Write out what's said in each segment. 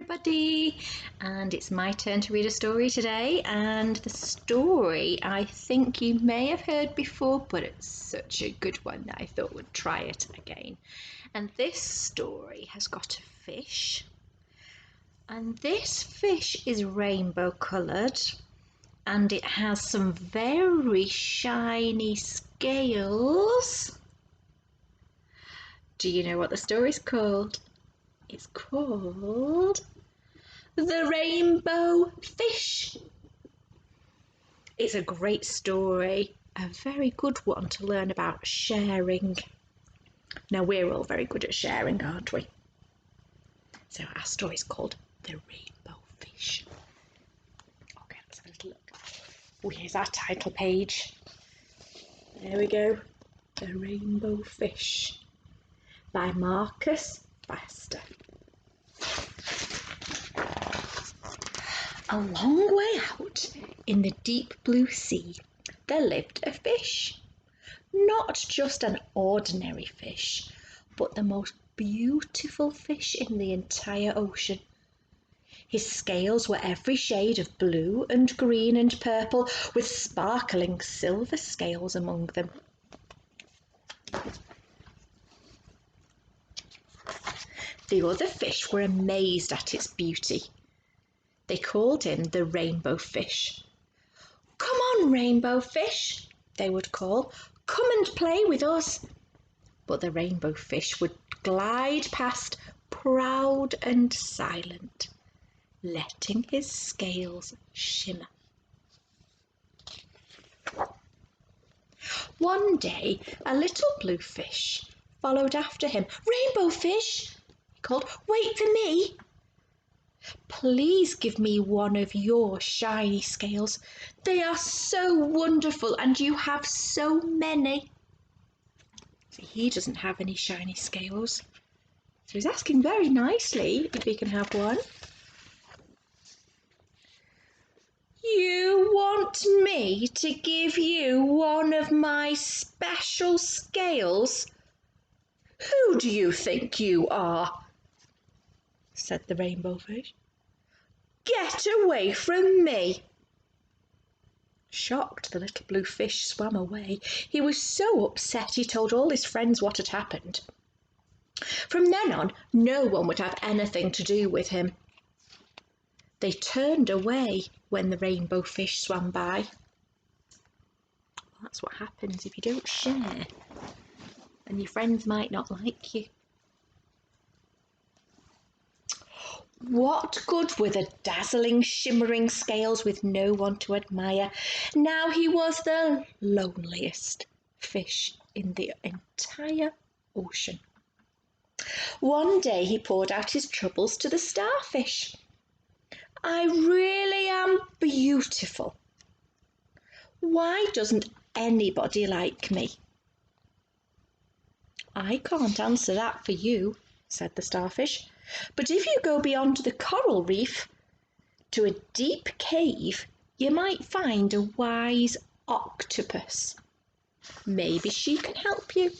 Everybody, and it's my turn to read a story today, and the story I think you may have heard before, but it's such a good one that I thought we'd try it again. And this story has got a fish, and this fish is rainbow coloured, and it has some very shiny scales. Do you know what the story's called? It's called The Rainbow Fish. It's a great story, a very good one to learn about sharing. Now, we're all very good at sharing, aren't we? So our story's called The Rainbow Fish. Okay, let's have a little look. Oh, here's our title page. There we go. The Rainbow Fish by Marcus Pfister. A long way out in the deep blue sea, there lived a fish. Not just an ordinary fish, but the most beautiful fish in the entire ocean. His scales were every shade of blue and green and purple, with sparkling silver scales among them. The other fish were amazed at its beauty. They called him the Rainbow Fish. "Come on, Rainbow Fish," they would call. "Come and play with us." But the Rainbow Fish would glide past, proud and silent, letting his scales shimmer. One day, a little blue fish followed after him. "Rainbow Fish," he called, "wait for me. Please give me one of your shiny scales. They are so wonderful and you have so many." See, he doesn't have any shiny scales, so he's asking very nicely if he can have one. "You want me to give you one of my special scales? Who do you think you are?" said the Rainbow Fish. "Get away from me." Shocked, the little blue fish swam away. He was so upset he told all his friends what had happened. From then on, no one would have anything to do with him. They turned away when the Rainbow Fish swam by. Well, that's what happens if you don't share, and your friends might not like you. What good were the dazzling, shimmering scales with no one to admire? Now he was the loneliest fish in the entire ocean. One day he poured out his troubles to the starfish. "I really am beautiful. Why doesn't anybody like me?" "I can't answer that for you," said the starfish. "But if you go beyond the coral reef to a deep cave, you might find a wise octopus. Maybe she can help you."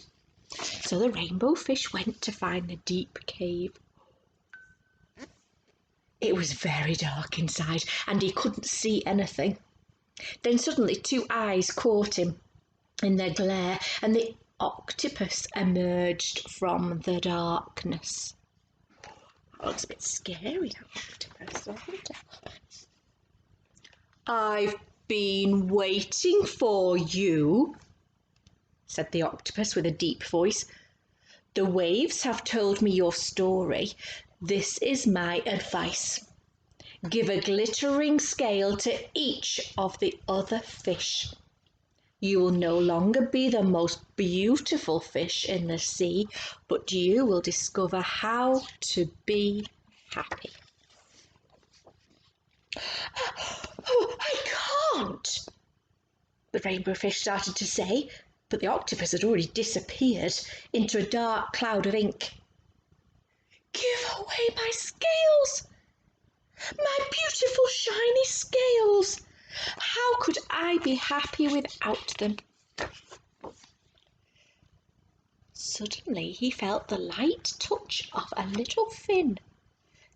So the Rainbow Fish went to find the deep cave. It was very dark inside and he couldn't see anything. Then suddenly two eyes caught him in their glare and the octopus emerged from the darkness. That looks a bit scary, that octopus, doesn't it? "I've been waiting for you," said the octopus with a deep voice. "The waves have told me your story. This is my advice. Give a glittering scale to each of the other fish. You will no longer be the most beautiful fish in the sea, but you will discover how to be happy." "Oh, I can't," the Rainbow Fish started to say, but the octopus had already disappeared into a dark cloud of ink. "Give away my scales! My beautiful shiny scales! How could I be happy without them?" Suddenly he felt the light touch of a little fin.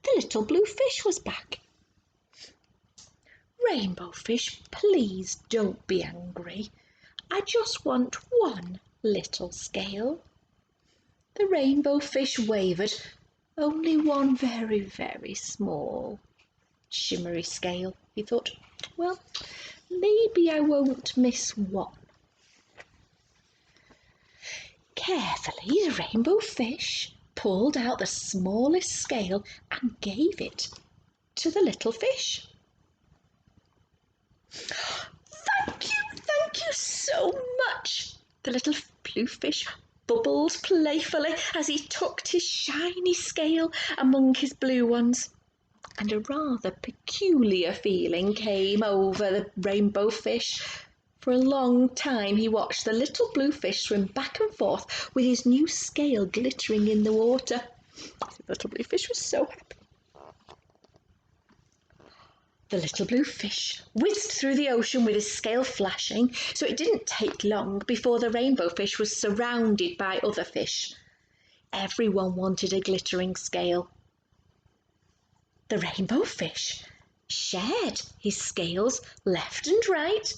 the little blue fish was back. "Rainbow fish, please don't be angry. I just want one little scale." The rainbow fish wavered. "Only one very, very small, shimmery scale," he thought. "Well, maybe I won't miss one." Carefully, the rainbow fish pulled out the smallest scale and gave it to the little fish. Thank you so much," the little blue fish bubbled playfully as he tucked his shiny scale among his blue ones. And a rather peculiar feeling came over the rainbow fish. For a long time he watched the little blue fish swim back and forth with his new scale glittering in the water. The little blue fish was so happy. The little blue fish whizzed through the ocean with his scale flashing, so it didn't take long before the rainbow fish was surrounded by other fish. Everyone wanted a glittering scale. The rainbow fish shared his scales left and right,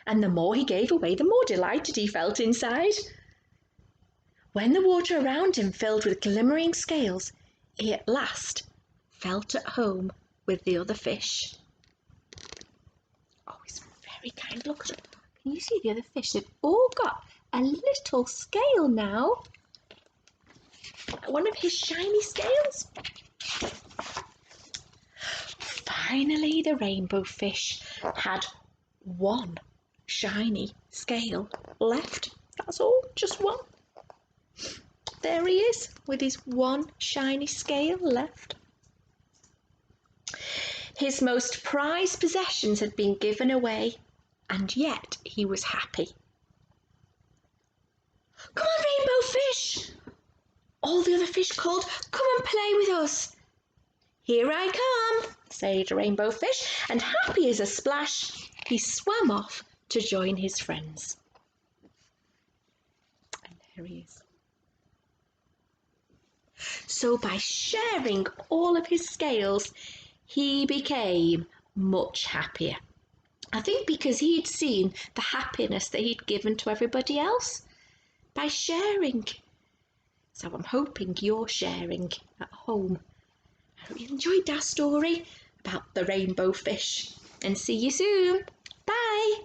and the more he gave away, the more delighted he felt inside. When the water around him filled with glimmering scales, he at last felt at home with the other fish. Oh, it's very kind. Look, can you see the other fish? They've all got a little scale now. One of his shiny scales. Finally, the rainbow fish had one shiny scale left. That's all, just one. There he is with his one shiny scale left. His most prized possessions had been given away, and yet he was happy. "Come on, rainbow fish!" all the other fish called. "Come and play with us." "Here I come," said Rainbow Fish, and happy as a splash, he swam off to join his friends. And there he is. So by sharing all of his scales, he became much happier. I think because he'd seen the happiness that he'd given to everybody else by sharing. So I'm hoping you're sharing at home. I hope you enjoyed our story about the rainbow fish, and see you soon. Bye.